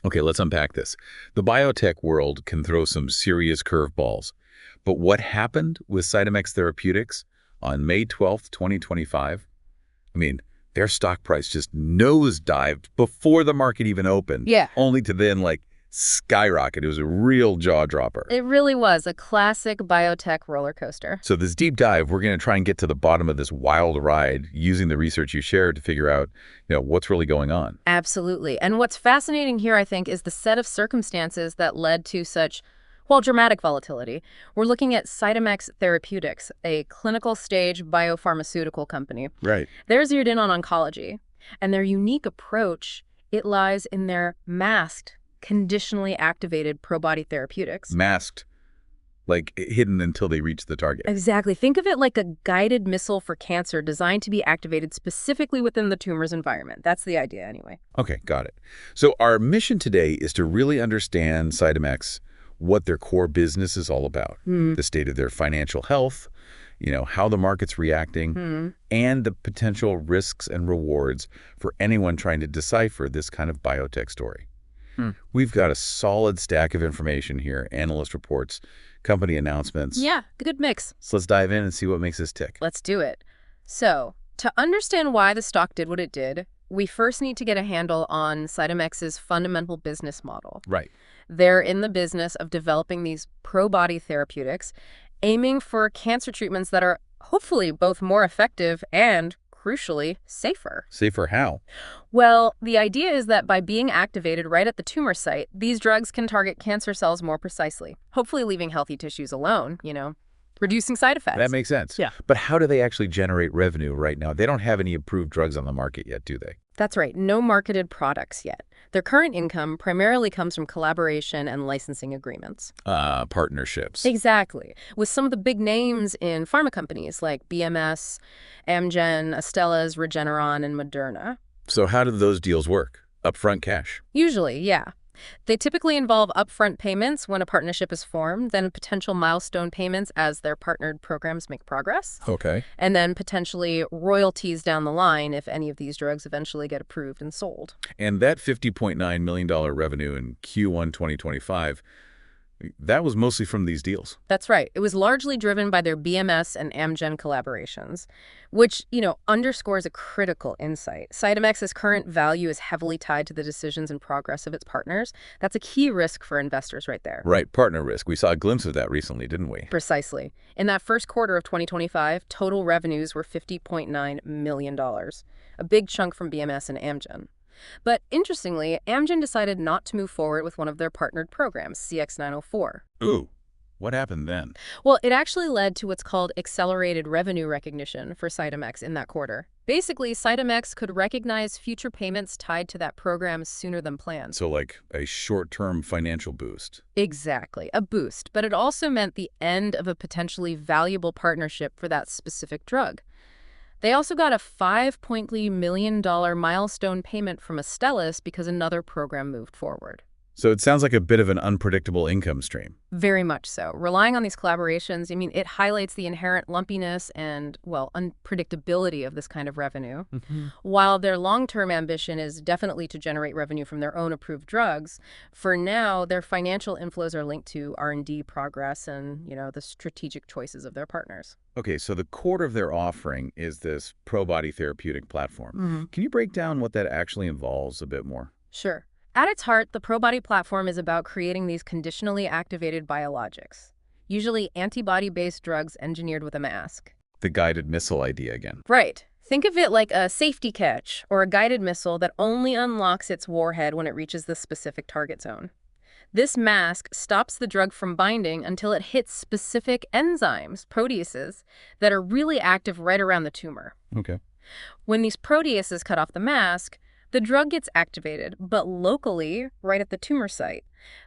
Okay, let's unpack this. The biotech world can throw some serious curveballs. But what happened with CytomX Therapeutics on May 12th, 2025? I mean, their stock price just nosedived before the market even opened, Yeah. only to then, skyrocket. It was a real jaw dropper. It really was a classic biotech roller coaster. So this deep dive, we're going to try and get to the bottom of this wild ride using the research you shared to figure out, what's really going on. Absolutely. And what's fascinating here, I think, is the set of circumstances that led to such, well, dramatic volatility. We're looking at CytomX Therapeutics, a clinical stage biopharmaceutical company. Right. They're zeroed in on oncology, and their unique approach, it lies in their masked, conditionally activated Probody therapeutics. Masked, hidden until they reach the target. Exactly. Think of it like a guided missile for cancer designed to be activated specifically within the tumor's environment. That's the idea anyway. Okay, got it. So our mission today is to really understand CytomX, what their core business is all about, the state of their financial health, how the market's reacting, and the potential risks and rewards for anyone trying to decipher this kind of biotech story. We've got a solid stack of information here, analyst reports, company announcements. Yeah, good mix. So let's dive in and see what makes us tick. Let's do it. So, to understand why the stock did what it did, we first need to get a handle on CytomX's fundamental business model. Right. They're in the business of developing these Probody therapeutics, aiming for cancer treatments that are hopefully both more effective and, crucially, safer. Safer how? Well, the idea is that by being activated right at the tumor site, these drugs can target cancer cells more precisely, hopefully leaving healthy tissues alone, reducing side effects. That makes sense. Yeah. But how do they actually generate revenue right now? They don't have any approved drugs on the market yet, do they? That's right. No marketed products yet. Their current income primarily comes from collaboration and licensing agreements. Partnerships. Exactly. With some of the big names in pharma companies like BMS, Amgen, Astellas, Regeneron, and Moderna. So how do those deals work? Upfront cash? Usually, yeah. They typically involve upfront payments when a partnership is formed, then potential milestone payments as their partnered programs make progress. Okay. And then potentially royalties down the line if any of these drugs eventually get approved and sold. And that $50.9 million revenue in Q1 2025, that was mostly from these deals. That's right. It was largely driven by their BMS and Amgen collaborations, which, underscores a critical insight. CytomX's current value is heavily tied to the decisions and progress of its partners. That's a key risk for investors right there. Right, partner risk. We saw a glimpse of that recently, didn't we? Precisely. In that first quarter of 2025, total revenues were $50.9 million, a big chunk from BMS and Amgen. But interestingly, Amgen decided not to move forward with one of their partnered programs, CX-904. Ooh, what happened then? Well, it actually led to what's called accelerated revenue recognition for CytomX in that quarter. Basically, CytomX could recognize future payments tied to that program sooner than planned. So like a short-term financial boost. Exactly, a boost. But it also meant the end of a potentially valuable partnership for that specific drug. They also got a $5 million milestone payment from Astellas because another program moved forward. So it sounds like a bit of an unpredictable income stream. Very much so. Relying on these collaborations, it highlights the inherent lumpiness and, unpredictability of this kind of revenue. While their long-term ambition is definitely to generate revenue from their own approved drugs, for now, their financial inflows are linked to R&D progress and, the strategic choices of their partners. Okay, so the core of their offering is this Probody therapeutic platform. Can you break down what that actually involves a bit more? Sure. At its heart, the Probody platform is about creating these conditionally activated biologics, usually antibody-based drugs engineered with a mask. The guided missile idea again. Right. Think of it like a safety catch or a guided missile that only unlocks its warhead when it reaches the specific target zone. This mask stops the drug from binding until it hits specific enzymes, proteases, that are really active right around the tumor. Okay. When these proteases cut off the mask, the drug gets activated, but locally, right at the tumor site.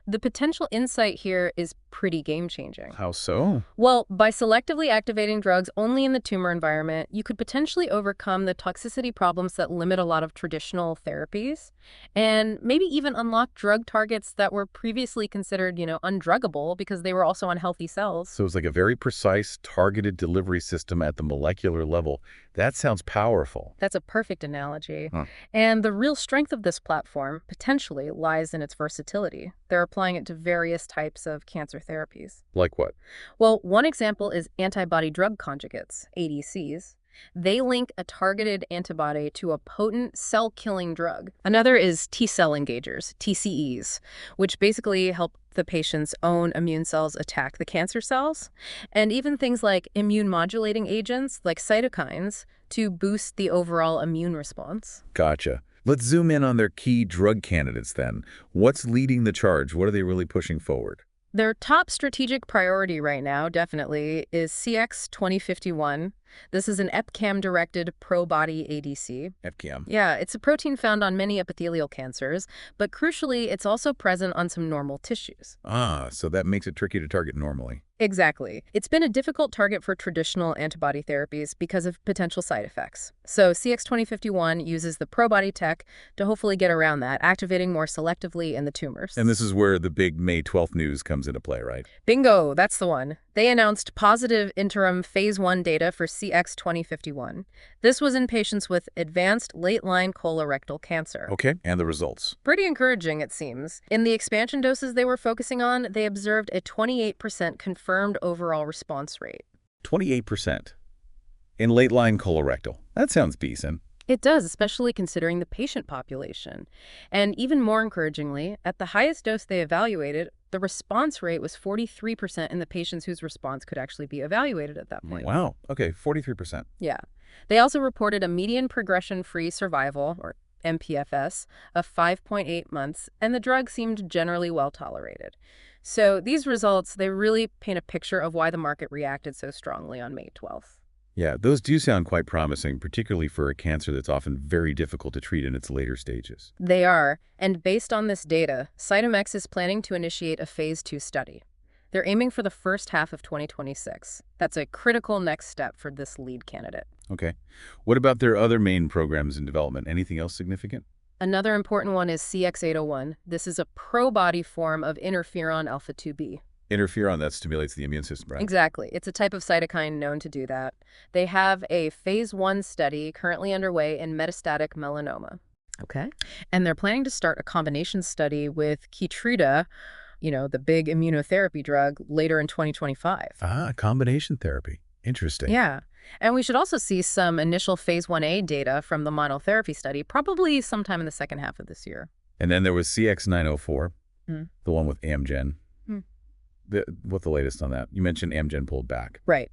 The potential insight here is pretty game-changing. How so? Well, by selectively activating drugs only in the tumor environment, you could potentially overcome the toxicity problems that limit a lot of traditional therapies, and maybe even unlock drug targets that were previously considered, undruggable because they were also on healthy cells. So it's like a very precise, targeted delivery system at the molecular level. That sounds powerful. That's a perfect analogy. Huh. And the real strength of this platform, potentially, lies in its versatility. They're applying it to various types of cancer therapies. Like what? Well, one example is antibody-drug conjugates, ADCs. They link a targeted antibody to a potent cell-killing drug. Another is T-cell engagers, TCEs, which basically help the patient's own immune cells attack the cancer cells, and even things like immune-modulating agents, like cytokines, to boost the overall immune response. Gotcha. Let's zoom in on their key drug candidates then. What's leading the charge? What are they really pushing forward? Their top strategic priority right now, definitely, is CX 2051. This is an EpCAM-directed Probody ADC. FCAM. Yeah, it's a protein found on many epithelial cancers, but crucially, it's also present on some normal tissues. Ah, so that makes it tricky to target normally. Exactly. It's been a difficult target for traditional antibody therapies because of potential side effects. So CX 2051 uses the Probody tech to hopefully get around that, activating more selectively in the tumors. And this is where the big May 12th news comes into play, right? Bingo, that's the one. They announced positive interim phase 1 data for CX 2051. This was in patients with advanced late-line colorectal cancer. Okay, and the results? Pretty encouraging, it seems. In the expansion doses they were focusing on, they observed a 28% confirmed overall response rate. 28%. In late-line colorectal. That sounds decent. It does, especially considering the patient population. And even more encouragingly, at the highest dose they evaluated, the response rate was 43% in the patients whose response could actually be evaluated at that point. Wow. Okay, 43%. Yeah. They also reported a median progression-free survival, or MPFS, of 5.8 months, and the drug seemed generally well tolerated. So these results, they really paint a picture of why the market reacted so strongly on May 12th. Yeah, those do sound quite promising, particularly for a cancer that's often very difficult to treat in its later stages. They are, and based on this data, CytomX is planning to initiate a phase 2 study. They're aiming for the first half of 2026. That's a critical next step for this lead candidate. Okay. What about their other main programs in development? Anything else significant? Another important one is CX801. This is a pro-body form of interferon alpha-2b. Interferon, that stimulates the immune system, right? Exactly. It's a type of cytokine known to do that. They have a phase 1 study currently underway in metastatic melanoma. Okay. And they're planning to start a combination study with Keytruda, the big immunotherapy drug, later in 2025. Ah, combination therapy. Interesting. Yeah. And we should also see some initial phase 1A data from the monotherapy study, probably sometime in the second half of this year. And then there was CX904, the one with Amgen. What's the latest on that? You mentioned Amgen pulled back. Right.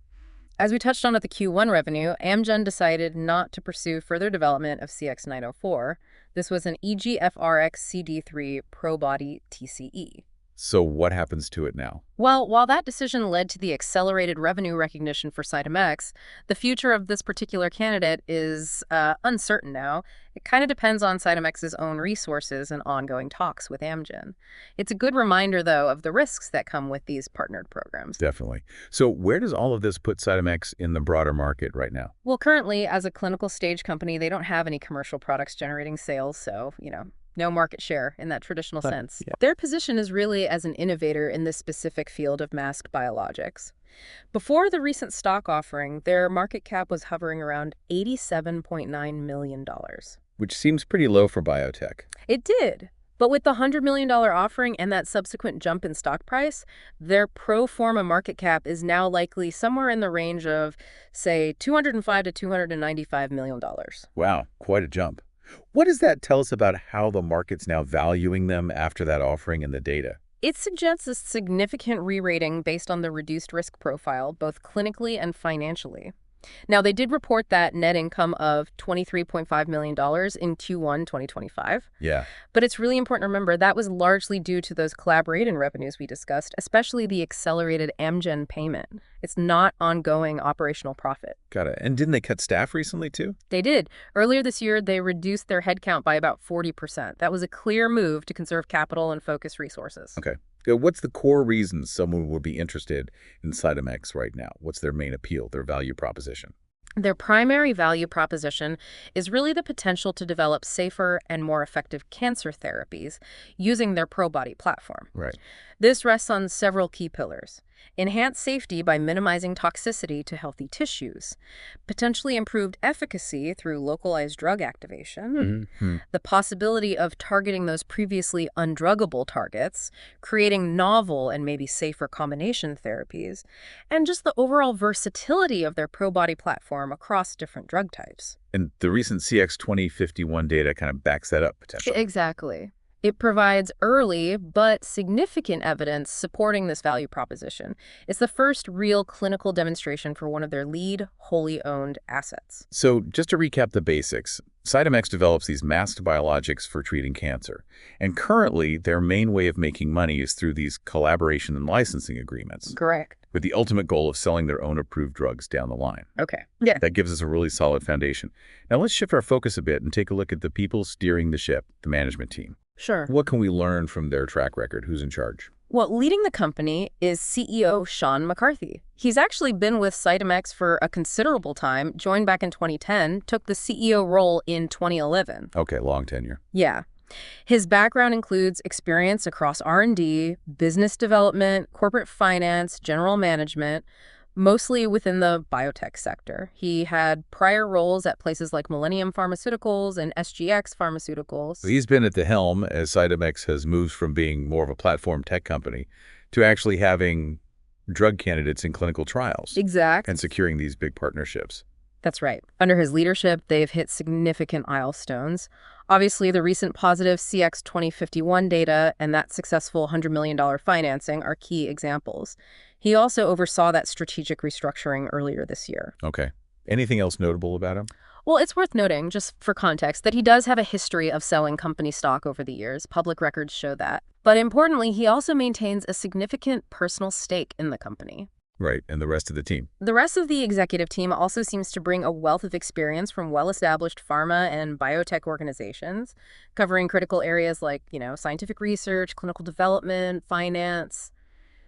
As we touched on at the Q1 revenue, Amgen decided not to pursue further development of CX904. This was an EGFRX-CD3 Probody TCE. So what happens to it now? Well, while that decision led to the accelerated revenue recognition for CytomX, the future of this particular candidate is uncertain now. It kind of depends on CytomX's own resources and ongoing talks with Amgen. It's a good reminder, though, of the risks that come with these partnered programs. Definitely. So where does all of this put CytomX in the broader market right now? Well, currently, as a clinical stage company, they don't have any commercial products generating sales, so, no market share in that traditional sense. Yeah. Their position is really as an innovator in this specific field of masked biologics. Before the recent stock offering, their market cap was hovering around $87.9 million. Which seems pretty low for biotech. It did. But with the $100 million offering and that subsequent jump in stock price, their pro forma market cap is now likely somewhere in the range of, say, $205 to $295 million. Wow, quite a jump. What does that tell us about how the market's now valuing them after that offering and the data? It suggests a significant re-rating based on the reduced risk profile, both clinically and financially. Now, they did report that net income of $23.5 million in Q1 2025. Yeah. But it's really important to remember that was largely due to those collaborating revenues we discussed, especially the accelerated Amgen payment. It's not ongoing operational profit. Got it. And didn't they cut staff recently, too? They did. Earlier this year, they reduced their headcount by about 40%. That was a clear move to conserve capital and focus resources. Okay. What's the core reason someone would be interested in CytomX right now? What's their main appeal, their value proposition? Their primary value proposition is really the potential to develop safer and more effective cancer therapies using their Probody platform. Right. This rests on several key pillars. Enhance safety by minimizing toxicity to healthy tissues, potentially improved efficacy through localized drug activation, the possibility of targeting those previously undruggable targets, creating novel and maybe safer combination therapies, and just the overall versatility of their Probody platform across different drug types. And the recent CX-2051 data kind of backs that up potentially. Exactly. It provides early but significant evidence supporting this value proposition. It's the first real clinical demonstration for one of their lead, wholly owned assets. So just to recap the basics, CytomX develops these masked biologics for treating cancer. And currently, their main way of making money is through these collaboration and licensing agreements, Correct. with the ultimate goal of selling their own approved drugs down the line. Okay. Yeah. That gives us a really solid foundation. Now let's shift our focus a bit and take a look at the people steering the ship, the management team. Sure. What can we learn from their track record? Who's in charge? Well, leading the company is CEO Sean McCarthy. He's actually been with CytomX for a considerable time, joined back in 2010, took the CEO role in 2011. Okay, long tenure. Yeah. His background includes experience across R&D, business development, corporate finance, general management, mostly within the biotech sector. He had prior roles at places like Millennium Pharmaceuticals and SGX Pharmaceuticals. So he's been at the helm as CytomX has moved from being more of a platform tech company to actually having drug candidates in clinical trials. Exact. And securing these big partnerships. That's right. Under his leadership, they've hit significant milestones. Obviously, the recent positive CX 2051 data and that successful $100 million financing are key examples. He also oversaw that strategic restructuring earlier this year. Okay. Anything else notable about him? Well, it's worth noting, just for context, that he does have a history of selling company stock over the years. Public records show that. But importantly, he also maintains a significant personal stake in the company. Right, and the rest of the team. The rest of the executive team also seems to bring a wealth of experience from well-established pharma and biotech organizations, covering critical areas like, scientific research, clinical development, finance.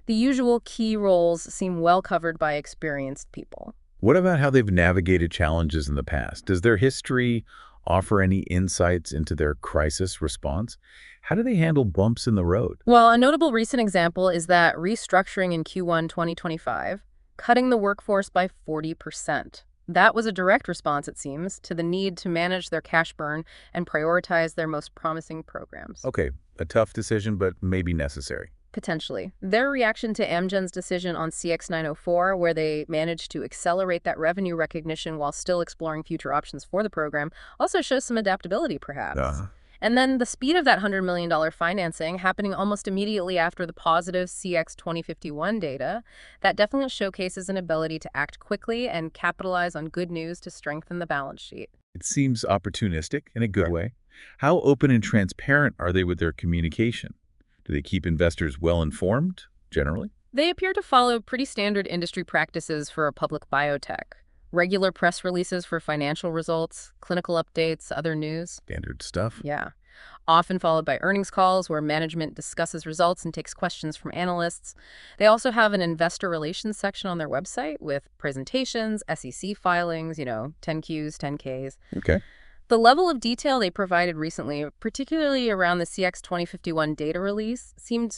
The usual key roles seem well covered by experienced people. What about how they've navigated challenges in the past? Does their history offer any insights into their crisis response? How do they handle bumps in the road? Well, a notable recent example is that restructuring in Q1 2025, cutting the workforce by 40%. That was a direct response, it seems, to the need to manage their cash burn and prioritize their most promising programs. Okay, a tough decision, but maybe necessary. Potentially. Their reaction to Amgen's decision on CX-904, where they managed to accelerate that revenue recognition while still exploring future options for the program, also shows some adaptability, perhaps. And then the speed of that $100 million financing happening almost immediately after the positive CX-2051 data, that definitely showcases an ability to act quickly and capitalize on good news to strengthen the balance sheet. It seems opportunistic in a good way. How open and transparent are they with their communication? Do they keep investors well-informed, generally? They appear to follow pretty standard industry practices for a public biotech. Regular press releases for financial results, clinical updates, other news. Standard stuff. Yeah. Often followed by earnings calls where management discusses results and takes questions from analysts. They also have an investor relations section on their website with presentations, SEC filings, 10Qs, 10Ks. Okay. The level of detail they provided recently, particularly around the CX-2051 data release, seemed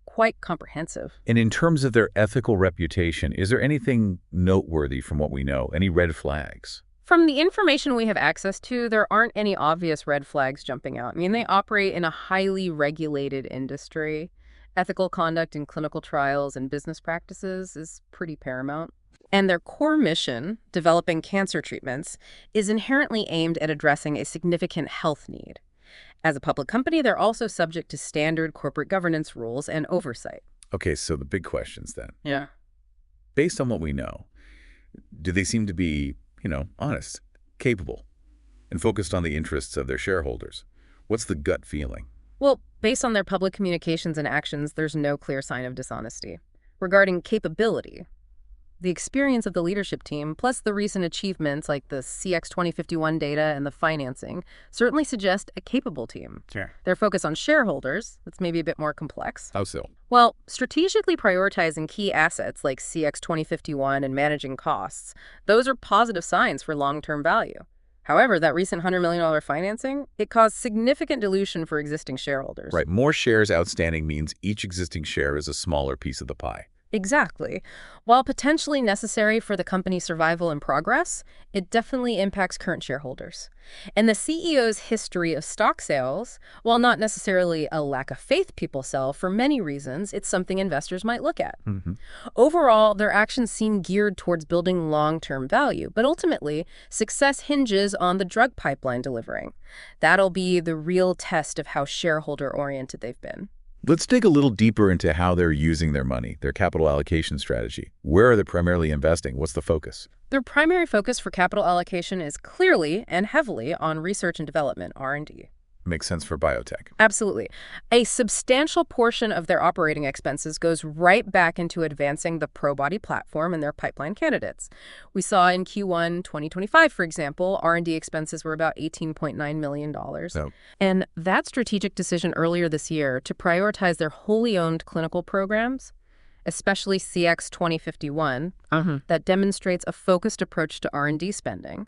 quite comprehensive. And in terms of their ethical reputation, is there anything noteworthy from what we know? Any red flags? From the information we have access to, there aren't any obvious red flags jumping out. I mean, they operate in a highly regulated industry. Ethical conduct in clinical trials and business practices is pretty paramount. And their core mission, developing cancer treatments, is inherently aimed at addressing a significant health need. As a public company, they're also subject to standard corporate governance rules and oversight. Okay, so the big questions then. Yeah. Based on what we know, Do they seem to be, honest, capable, and focused on the interests of their shareholders? What's the gut feeling? Well, based on their public communications and actions, there's no clear sign of dishonesty. Regarding capability, the experience of the leadership team, plus the recent achievements like the CX 2051 data and the financing, certainly suggest a capable team. Sure. Their focus on shareholders, that's maybe a bit more complex. How so? Well, strategically prioritizing key assets like CX 2051 and managing costs, those are positive signs for long-term value. However, that recent $100 million financing, it caused significant dilution for existing shareholders. Right. More shares outstanding means each existing share is a smaller piece of the pie. Exactly. While potentially necessary for the company's survival and progress, it definitely impacts current shareholders. And the CEO's history of stock sales, while not necessarily a lack of faith people sell for many reasons, it's something investors might look at. Overall, their actions seem geared towards building long-term value, but ultimately, success hinges on the drug pipeline delivering. That'll be the real test of how shareholder-oriented they've been. Let's dig a little deeper into how they're using their money, their capital allocation strategy. Where are they primarily investing? What's the focus? Their primary focus for capital allocation is clearly and heavily on research and development, R&D. Makes sense for biotech. Absolutely. A substantial portion of their operating expenses goes right back into advancing the Probody platform and their pipeline candidates. We saw in Q1 2025, for example, R&D expenses were about $18.9 million. And that strategic decision earlier this year to prioritize their wholly owned clinical programs, especially CX 2051, that demonstrates a focused approach to R&D spending,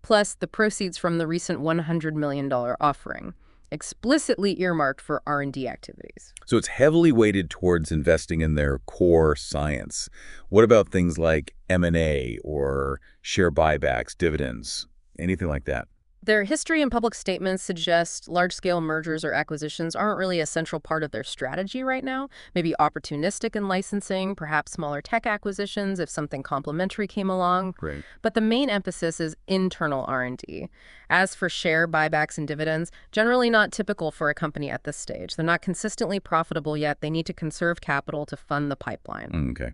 plus the proceeds from the recent $100 million offering, explicitly earmarked for R&D activities. So it's heavily weighted towards investing in their core science. What about things like M&A or share buybacks, dividends, anything like that? Their history and public statements suggest large-scale mergers or acquisitions aren't really a central part of their strategy right now. Maybe opportunistic in licensing, perhaps smaller tech acquisitions if something complementary came along. Right. But the main emphasis is internal R&D. As for share buybacks and dividends, generally not typical for a company at this stage. They're not consistently profitable yet. They need to conserve capital to fund the pipeline. Okay.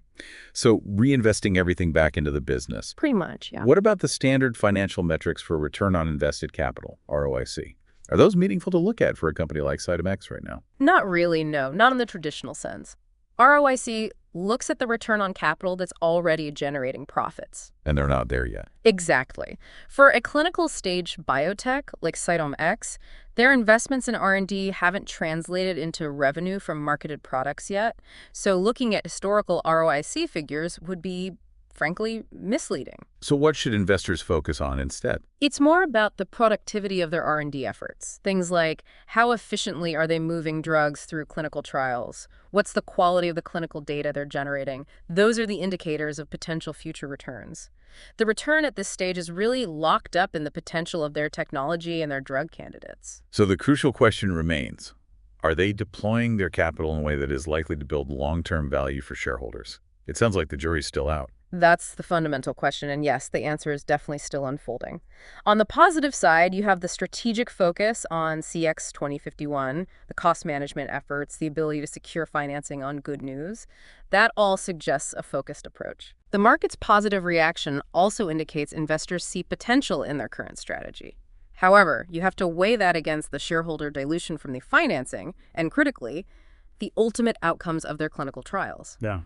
So reinvesting everything back into the business. Pretty much, yeah. What about the standard financial metrics for return on invested capital, ROIC? Are those meaningful to look at for a company like CytomX right now? Not really, no. Not in the traditional sense. ROIC looks at the return on capital that's already generating profits. And they're not there yet. Exactly. For a clinical stage biotech like CytomX, their investments in R&D haven't translated into revenue from marketed products yet. So looking at historical ROIC figures would be, frankly, misleading. So what should investors focus on instead? It's more about the productivity of their R&D efforts. Things like how efficiently are they moving drugs through clinical trials? What's the quality of the clinical data they're generating? Those are the indicators of potential future returns. The return at this stage is really locked up in the potential of their technology and their drug candidates. So the crucial question remains, are they deploying their capital in a way that is likely to build long-term value for shareholders? It sounds like the jury's still out. That's the fundamental question, and yes, the answer is definitely still unfolding. On the positive side, you have the strategic focus on CX 2051, the cost management efforts, the ability to secure financing on good news. That all suggests a focused approach. The market's positive reaction also indicates investors see potential in their current strategy. However, you have to weigh that against the shareholder dilution from the financing, and critically, the ultimate outcomes of their clinical trials. Yeah.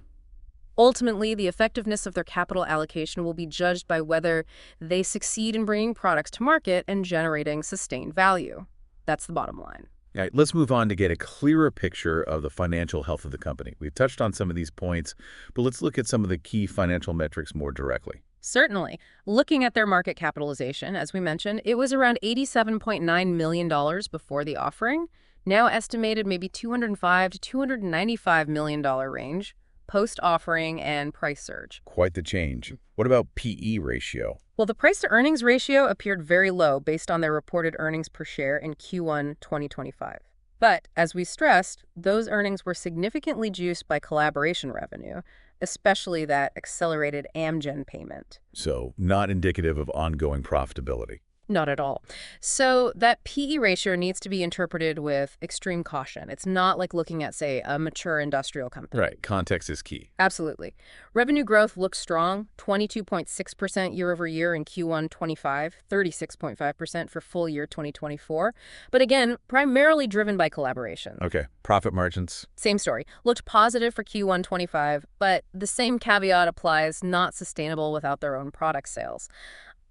Ultimately, the effectiveness of their capital allocation will be judged by whether they succeed in bringing products to market and generating sustained value. That's the bottom line. All right, let's move on to get a clearer picture of the financial health of the company. We've touched on some of these points, but let's look at some of the key financial metrics more directly. Certainly. Looking at their market capitalization, as we mentioned, it was around $87.9 million before the offering, now estimated maybe $205 to $295 million range. Post-offering and price surge. Quite the change. What about PE ratio? Well, the price-to-earnings ratio appeared very low based on their reported earnings per share in Q1 2025. But, as we stressed, those earnings were significantly juiced by collaboration revenue, especially that accelerated Amgen payment. So, not indicative of ongoing profitability. Not at all. So that PE ratio needs to be interpreted with extreme caution. It's not like looking at, say, a mature industrial company. Right. Context is key. Absolutely. Revenue growth looks strong, 22.6% year over year in Q1 25, 36.5% for full year 2024. But again, primarily driven by collaborations. Okay. Profit margins. Same story. Looked positive for Q1 25, but the same caveat applies, not sustainable without their own product sales.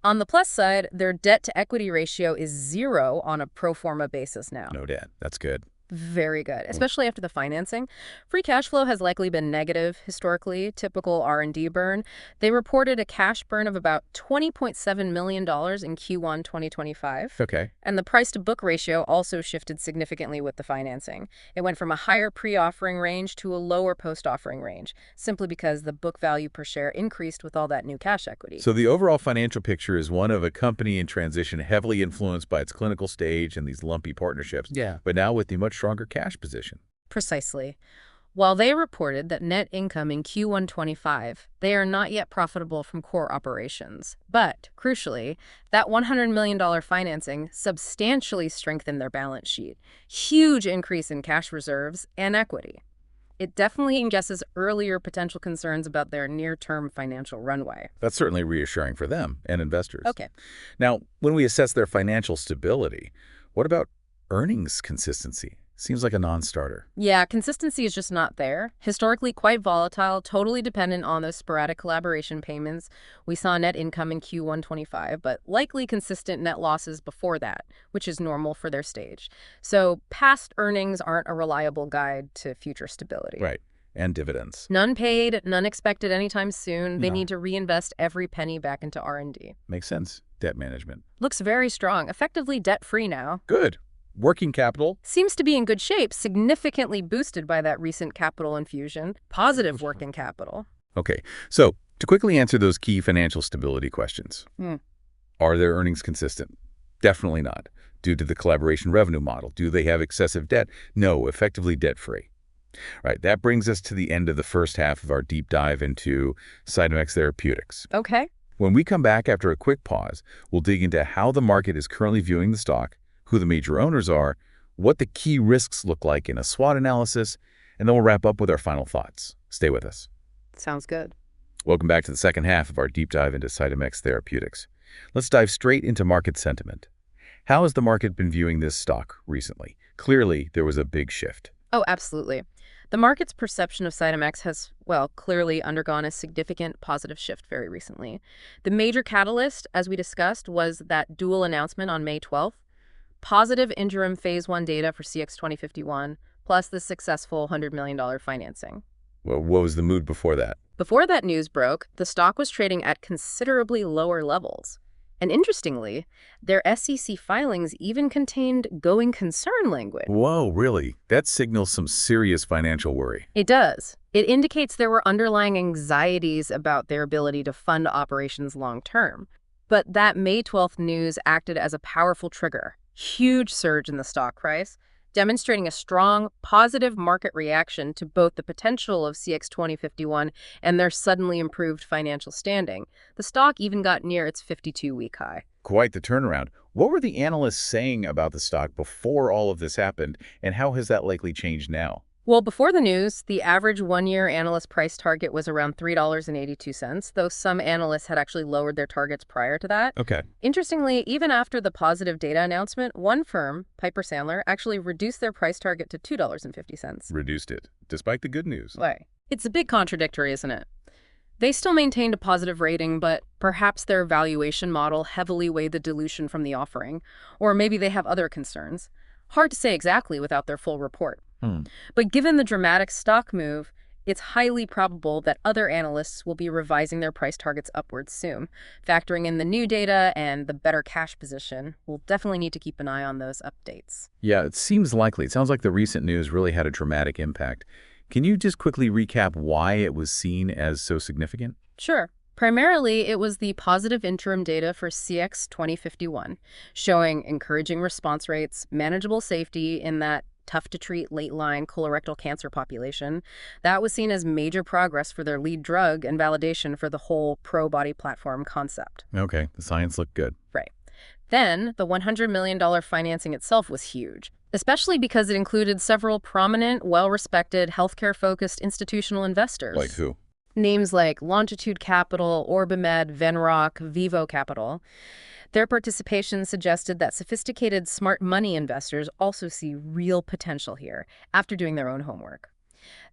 On the plus side, their debt-to-equity ratio is 0 on a pro forma basis now. No debt. That's good. Very good, especially after the financing. Free cash flow has likely been negative historically, typical R&D burn. They reported a cash burn of about $20.7 million in Q1 2025. Okay. And the price-to-book ratio also shifted significantly with the financing. It went from a higher pre-offering range to a lower post-offering range, simply because the book value per share increased with all that new cash equity. So the overall financial picture is one of a company in transition heavily influenced by its clinical stage and these lumpy partnerships. Yeah. But now with the much stronger cash position. Precisely. While they reported that net income in Q1 25, they are not yet profitable from core operations. But, crucially, that $100 million financing substantially strengthened their balance sheet. Huge increase in cash reserves and equity. It definitely addresses earlier potential concerns about their near-term financial runway. That's certainly reassuring for them and investors. Okay. Now, when we assess their financial stability, what about earnings consistency? Seems like a non-starter. Yeah, consistency is just not there. Historically quite volatile, totally dependent on those sporadic collaboration payments. We saw net income in Q1 25, but likely consistent net losses before that, which is normal for their stage. So past earnings aren't a reliable guide to future stability. Right. And dividends. None paid, none expected anytime soon. They need to reinvest every penny back into R&D. Makes sense. Debt management. Looks very strong, effectively debt-free now. Good. Working capital? Seems to be in good shape, significantly boosted by that recent capital infusion. Positive working capital. Okay, so to quickly answer those key financial stability questions. Are their earnings consistent? Definitely not. Due to the collaboration revenue model. Do they have excessive debt? No, effectively debt-free. Right, that brings us to the end of the first half of our deep dive into CytomX Therapeutics. Okay. When we come back after a quick pause, we'll dig into how the market is currently viewing the stock, who the major owners are, what the key risks look like in a SWOT analysis, and then we'll wrap up with our final thoughts. Stay with us. Sounds good. Welcome back to the second half of our deep dive into CytomX Therapeutics. Let's dive straight into market sentiment. How has the market been viewing this stock recently? Clearly, there was a big shift. Oh, absolutely. The market's perception of CytomX has, well, clearly undergone a significant positive shift very recently. The major catalyst, as we discussed, was that dual announcement on May 12th. Positive interim phase 1 data for CX-2051, plus the successful $100 million financing. Well, what was the mood before that? Before that news broke, the stock was trading at considerably lower levels. And interestingly, their SEC filings even contained going concern language. Whoa, really? That signals some serious financial worry. It does. It indicates there were underlying anxieties about their ability to fund operations long term. But that May 12th news acted as a powerful trigger. Huge surge in the stock price, demonstrating a strong, positive market reaction to both the potential of CX-2051 and their suddenly improved financial standing. The stock even got near its 52-week high. Quite the turnaround. What were the analysts saying about the stock before all of this happened, and how has that likely changed now? Well, before the news, the average one-year analyst price target was around $3.82, though some analysts had actually lowered their targets prior to that. Okay. Interestingly, even after the positive data announcement, one firm, Piper Sandler, actually reduced their price target to $2.50. Reduced it, despite the good news. Why? It's a bit contradictory, isn't it? They still maintained a positive rating, but perhaps their valuation model heavily weighed the dilution from the offering, or maybe they have other concerns. Hard to say exactly without their full report. But given the dramatic stock move, it's highly probable that other analysts will be revising their price targets upwards soon. Factoring in the new data and the better cash position, we'll definitely need to keep an eye on those updates. Yeah, it seems likely. It sounds like the recent news really had a dramatic impact. Can you just quickly recap why it was seen as so significant? Sure. Primarily, it was the positive interim data for CX-2051, showing encouraging response rates, manageable safety in that tough-to-treat late-line colorectal cancer population. That was seen as major progress for their lead drug and validation for the whole Probody platform concept. Okay, the science looked good. Right. Then, the $100 million financing itself was huge, especially because it included several prominent, well-respected, healthcare-focused institutional Like investors. who? Names like Longitude Capital, Orbimed, Venrock, Vivo Capital. Their participation suggested that sophisticated smart money investors also see real potential here after doing their own homework.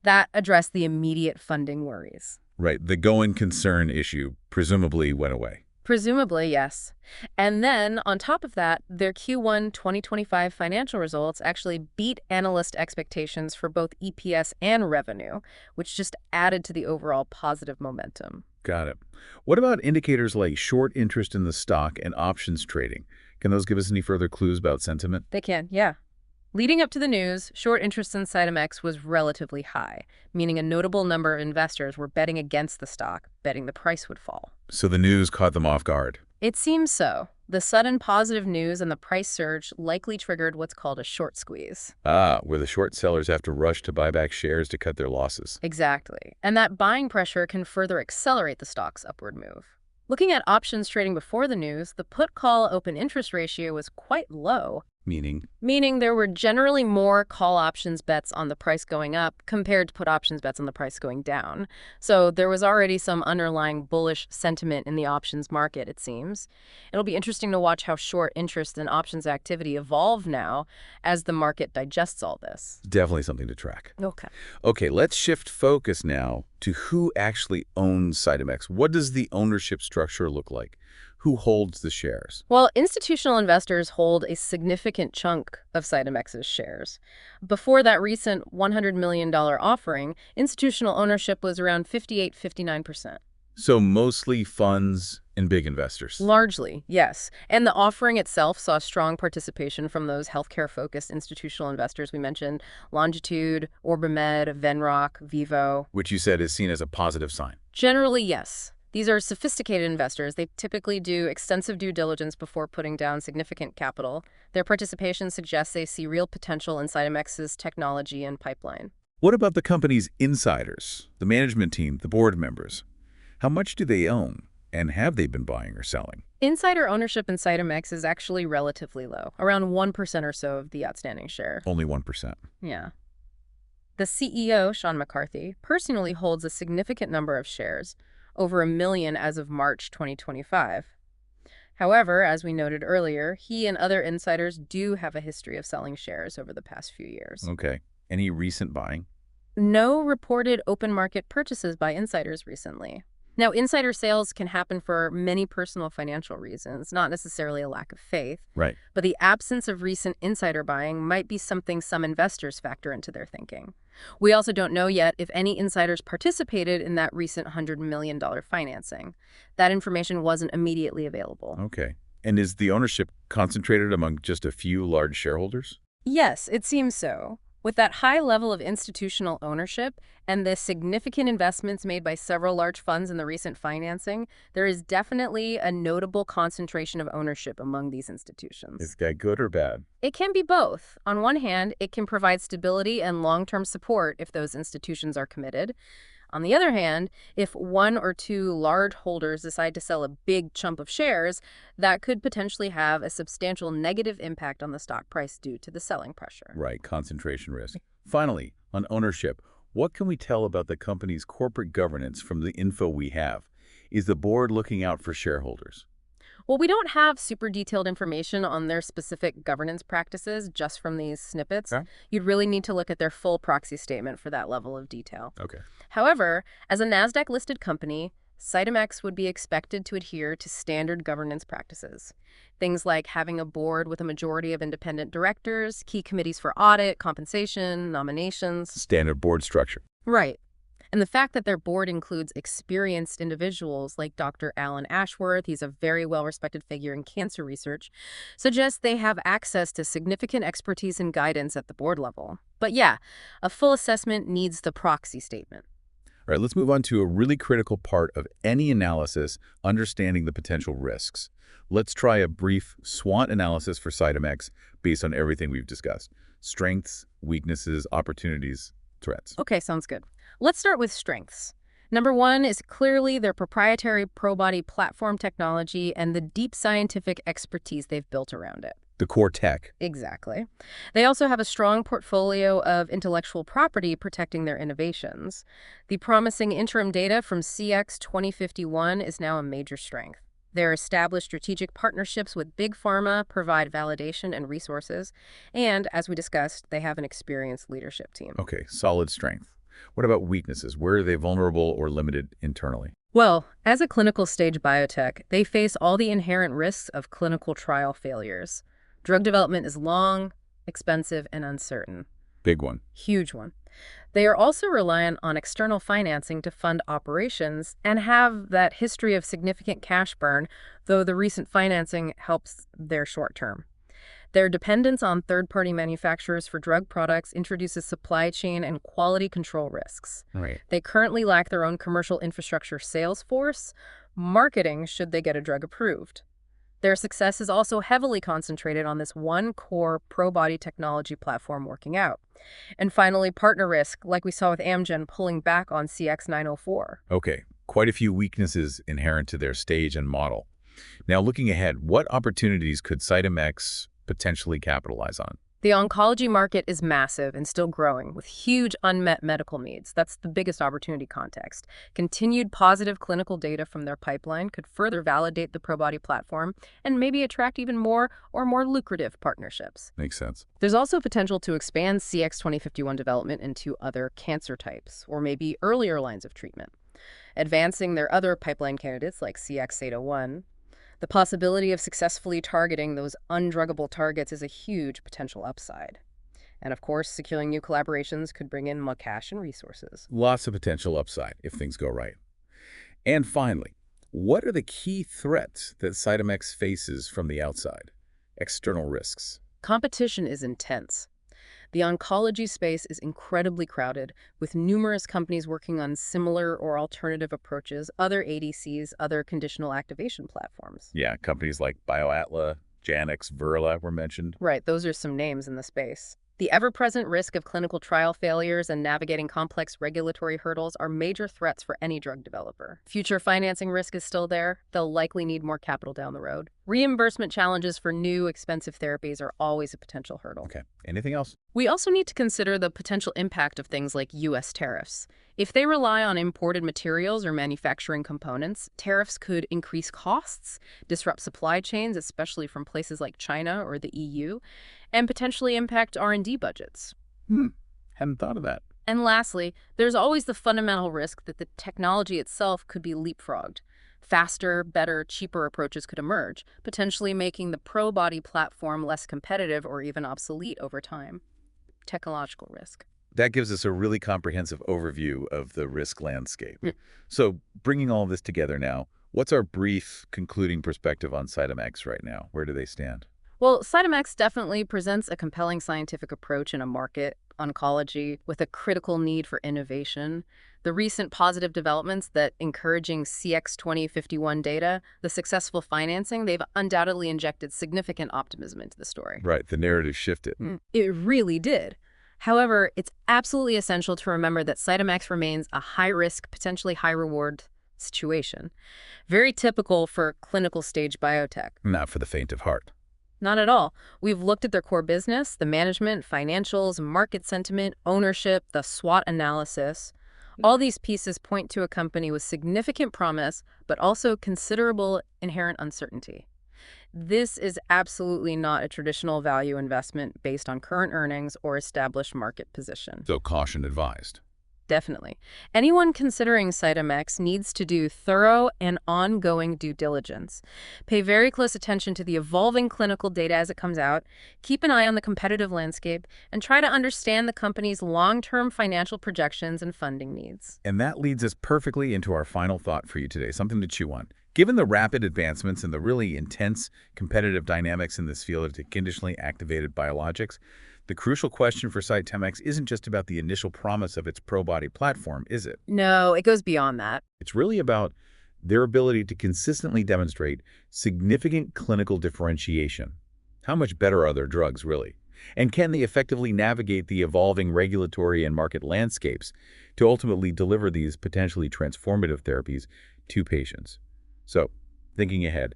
That addressed the immediate funding worries. Right. The going concern issue presumably went away. Presumably, yes. And then, on top of that, their Q1 2025 financial results actually beat analyst expectations for both EPS and revenue, which just added to the overall positive momentum. Got it. What about indicators like short interest in the stock and options trading? Can those give us any further clues about sentiment? They can, yeah. Leading up to the news, short interest in CytomX was relatively high, meaning a notable number of investors were betting against the stock, betting the price would fall. So the news caught them off guard. It seems so. The sudden positive news and the price surge likely triggered what's called a short squeeze. Ah, where the short sellers have to rush to buy back shares to cut their losses. Exactly. And that buying pressure can further accelerate the stock's upward move. Looking at options trading before the news, the put-call open interest ratio was quite low, Meaning, there were generally more call options bets on the price going up compared to put options bets on the price going down. So there was already some underlying bullish sentiment in the options market, it seems. It'll be interesting to watch how short interest and options activity evolve now as the market digests all this. definitely something to track. Okay. Okay, let's shift focus now to who actually owns CytomX. What does the ownership structure look like? Who holds the shares? Well, institutional investors hold a significant chunk of CytomX's shares. Before that recent $100 million offering, institutional ownership was around 58–59%. So mostly funds and big investors. Largely, yes. And the offering itself saw strong participation from those healthcare-focused institutional investors we mentioned: Longitude, Orbimed, Venrock, Vivo. Which you said is seen as a positive sign. Generally, yes. These are sophisticated investors. They typically do extensive due diligence before putting down significant capital. Their participation suggests they see real potential in CytomX's technology and pipeline. What about the company's insiders, the management team, the board members? How much do they own, and have they been buying or selling? Insider ownership in CytomX is actually relatively low, around 1% or so of the outstanding share. Only 1%. Yeah. The CEO, Sean McCarthy, personally holds a significant number of shares, over 1 million as of March 2025. However, as we noted earlier, he and other insiders do have a history of selling shares over the past few years. Okay. Any recent buying? No reported open market purchases by insiders recently. Now, insider sales can happen for many personal financial reasons, not necessarily a lack of faith. Right. But the absence of recent insider buying might be something some investors factor into their thinking. We also don't know yet if any insiders participated in that recent $100 million financing. That information wasn't immediately available. Okay. And is the ownership concentrated among just a few large shareholders? Yes, it seems so. With that high level of institutional ownership and the significant investments made by several large funds in the recent financing, there is definitely a notable concentration of ownership among these institutions. Is that good or bad? It can be both. On one hand, it can provide stability and long-term support if those institutions are committed. On the other hand, if one or two large holders decide to sell a big chunk of shares, that could potentially have a substantial negative impact on the stock price due to the selling pressure. Right, concentration risk. Finally, on ownership, what can we tell about the company's corporate governance from the info we have? Is the board looking out for shareholders? Well, we don't have super detailed information on their specific governance practices just from these snippets. Okay. You'd really need to look at their full proxy statement for that level of detail. Okay. However, as a NASDAQ-listed company, CytomX would be expected to adhere to standard governance practices. Things like having a board with a majority of independent directors, key committees for audit, compensation, nominations. Standard board structure. Right. And the fact that their board includes experienced individuals like Dr. Alan Ashworth, he's a very well-respected figure in cancer research, suggests they have access to significant expertise and guidance at the board level. But yeah, a full assessment needs the proxy statement. All right, let's move on to a really critical part of any analysis, understanding the potential risks. Let's try a brief SWOT analysis for CytomX based on everything we've discussed. Strengths, weaknesses, opportunities, threats. Okay, sounds good. Let's start with strengths. Number one is clearly their proprietary Probody platform technology and the deep scientific expertise they've built around it. The core tech. Exactly. They also have a strong portfolio of intellectual property protecting their innovations. The promising interim data from CX 2051 is now a major strength. Their established strategic partnerships with big pharma provide validation and resources. And, as we discussed, they have an experienced leadership team. Okay, solid strength. What about weaknesses? Where are they vulnerable or limited internally? Well, as a clinical stage biotech, they face all the inherent risks of clinical trial failures. Drug development is long, expensive, and uncertain. Big one. Huge one. They are also reliant on external financing to fund operations and have that history of significant cash burn, though the recent financing helps their short term. Their dependence on third-party manufacturers for drug products introduces supply chain and quality control risks. Right. They currently lack their own commercial infrastructure sales force, marketing should they get a drug approved. Their success is also heavily concentrated on this one core Probody technology platform working out. And finally, partner risk, like we saw with Amgen pulling back on CX-904. Okay, quite a few weaknesses inherent to their stage and model. Now, looking ahead, what opportunities could CytomX potentially capitalize on? The oncology market is massive and still growing, with huge unmet medical needs. That's the biggest opportunity context. Continued positive clinical data from their pipeline could further validate the Probody platform and maybe attract even more or more lucrative partnerships. Makes sense. There's also potential to expand CX 2051 development into other cancer types, or maybe earlier lines of treatment. Advancing their other pipeline candidates like CX-801, the possibility of successfully targeting those undruggable targets is a huge potential upside. And of course, securing new collaborations could bring in more cash and resources. Lots of potential upside if things go right. And finally, what are the key threats that CytomX faces from the outside? External risks. Competition is intense. The oncology space is incredibly crowded, with numerous companies working on similar or alternative approaches, other ADCs, other conditional activation platforms. Yeah, companies like BioAtla, Janux, Verla were mentioned. Right, those are some names in the space. The ever-present risk of clinical trial failures and navigating complex regulatory hurdles are major threats for any drug developer. Future financing risk is still there. They'll likely need more capital down the road. Reimbursement challenges for new, expensive therapies are always a potential hurdle. Okay, anything else? We also need to consider the potential impact of things like U.S. tariffs. If they rely on imported materials or manufacturing components, tariffs could increase costs, disrupt supply chains, especially from places like China or the EU, and potentially impact R&D budgets. Hadn't thought of that. And lastly, there's always the fundamental risk that the technology itself could be leapfrogged. Faster, better, cheaper approaches could emerge, potentially making the Probody platform less competitive or even obsolete over time. Technological risk. That gives us a really comprehensive overview of the risk landscape. So bringing all of this together now, what's our brief concluding perspective on CytomX right now? Where do they stand? Well, CytomX definitely presents a compelling scientific approach in a market, oncology, with a critical need for innovation. The recent positive developments that encouraging CX 2051 data, the successful financing, they've undoubtedly injected significant optimism into the story. Right, the narrative shifted. It really did. However, it's absolutely essential to remember that CytomX remains a high-risk, potentially high-reward situation. Very typical for clinical stage biotech. Not for the faint of heart. Not at all. We've looked at their core business, the management, financials, market sentiment, ownership, the SWOT analysis. All these pieces point to a company with significant promise, but also considerable inherent uncertainty. This is absolutely not a traditional value investment based on current earnings or established market position. So caution advised. Definitely. Anyone considering CytomX needs to do thorough and ongoing due diligence. Pay very close attention to the evolving clinical data as it comes out, keep an eye on the competitive landscape, and try to understand the company's long-term financial projections and funding needs. And that leads us perfectly into our final thought for you today, something to chew on. Given the rapid advancements and the really intense competitive dynamics in this field of conditionally activated biologics, the crucial question for CytomX isn't just about the initial promise of its Probody platform, is it? No, it goes beyond that. It's really about their ability to consistently demonstrate significant clinical differentiation. How much better are their drugs, really? And can they effectively navigate the evolving regulatory and market landscapes to ultimately deliver these potentially transformative therapies to patients? So, thinking ahead,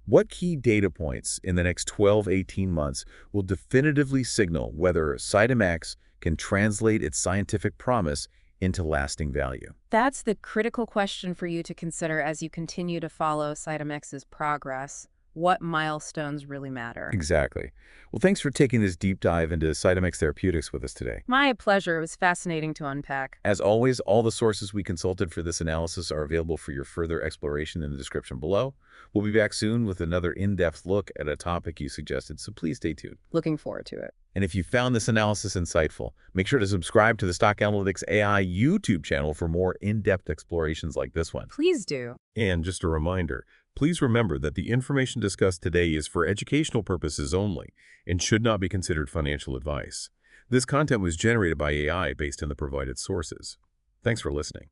what key data points in the next 12-18 months will definitively signal whether CytomX can translate its scientific promise into lasting value? That's the critical question for you to consider as you continue to follow CytomX's progress. What milestones really matter? Exactly. Well, thanks for taking this deep dive into CytomX Therapeutics with us today. My pleasure. It was fascinating to unpack. As always, all the sources we consulted for this analysis are available for your further exploration in the description below. We'll be back soon with another in-depth look at a topic you suggested, so please stay tuned. Looking forward to it. And if you found this analysis insightful, make sure to subscribe to the Stock Analytics AI YouTube channel for more in-depth explorations like this one. Please do. And just a reminder, please remember that the information discussed today is for educational purposes only and should not be considered financial advice. This content was generated by AI based on the provided sources. Thanks for listening.